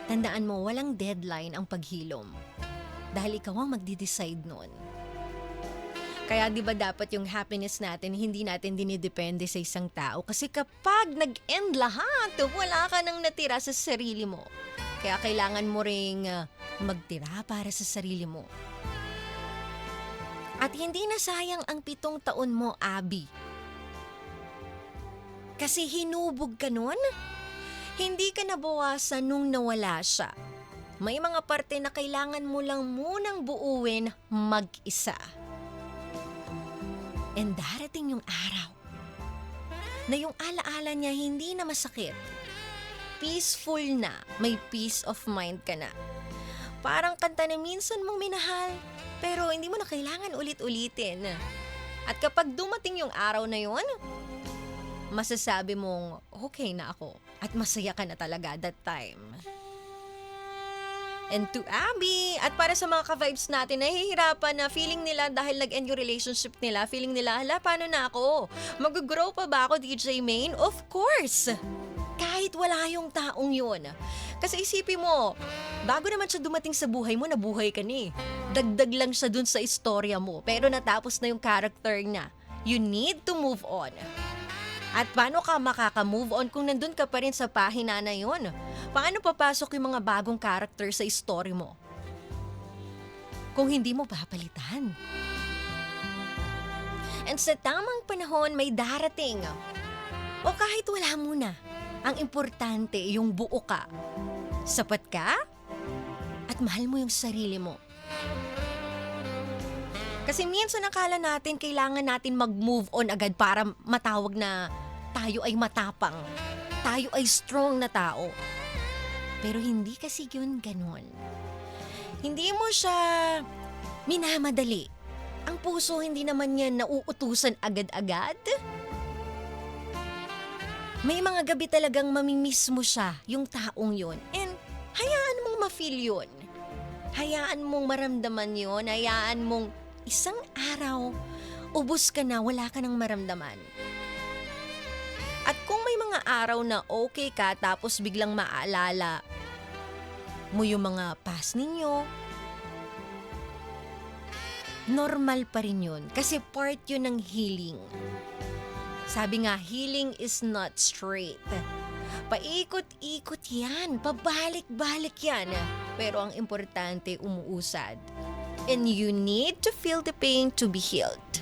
Tandaan mo, walang deadline ang paghilom. Dahil ikaw ang magdi-decide nun. Kaya di ba dapat yung happiness natin, hindi natin dinidepende sa isang tao. Kasi kapag nag-end lahat, wala ka nang natira sa sarili mo. Kaya kailangan mo ring magtira para sa sarili mo. At hindi na sayang ang 7 taon mo, Abby. Kasi hinubog ka nun. Hindi ka nabawasan nung nawala siya. May mga parte na kailangan mo lang munang buuin mag-isa. And darating yung araw na yung alaala niya hindi na masakit. Peaceful na, may peace of mind ka na. Parang kanta na minsan mong minahal, pero hindi mo na kailangan ulit-ulitin. At kapag dumating yung araw na yun, masasabi mong okay na ako at masaya ka na talaga that time. And to Abby, at para sa mga ka-vibes natin, nahihirapan na feeling nila dahil nag-end yung relationship nila, feeling nila, hala, paano na ako? Mag-grow pa ba ako, DJ Main? Of course! Kahit wala yung taong yun. Kasi isipin mo, bago naman siya dumating sa buhay mo, nabuhay ka ni. Dagdag lang siya dun sa istorya mo, pero natapos na yung character niya. You need to move on. At paano ka makaka-move on kung nandun ka pa rin sa pahina na yun? Paano papasok yung mga bagong character sa story mo? Kung hindi mo papalitan. And sa tamang panahon may darating. O kahit wala muna. Ang importante yung buo ka. Sapat ka? At mahal mo yung sarili mo. Kasi minsan akala natin kailangan natin mag-move on agad para matawag na tayo ay matapang. Tayo ay strong na tao. Pero hindi kasi yun ganun. Hindi mo siya minamadali. Ang puso hindi naman yan nauutusan agad-agad. May mga gabi talagang mamimiss mo siya, yung taong yun. And hayaan mong ma-feel yun. Hayaan mong maramdaman yun. Hayaan mong isang araw, ubos ka na, wala ka nang maramdaman. At kung may mga araw na okay ka tapos biglang maalala mo yung mga past ninyo, normal pa rin yun. Kasi part yun ng healing. Sabi nga, healing is not straight. Paikot-ikot yan, pabalik-balik yan. Pero ang importante, umuusad. And you need to feel the pain to be healed.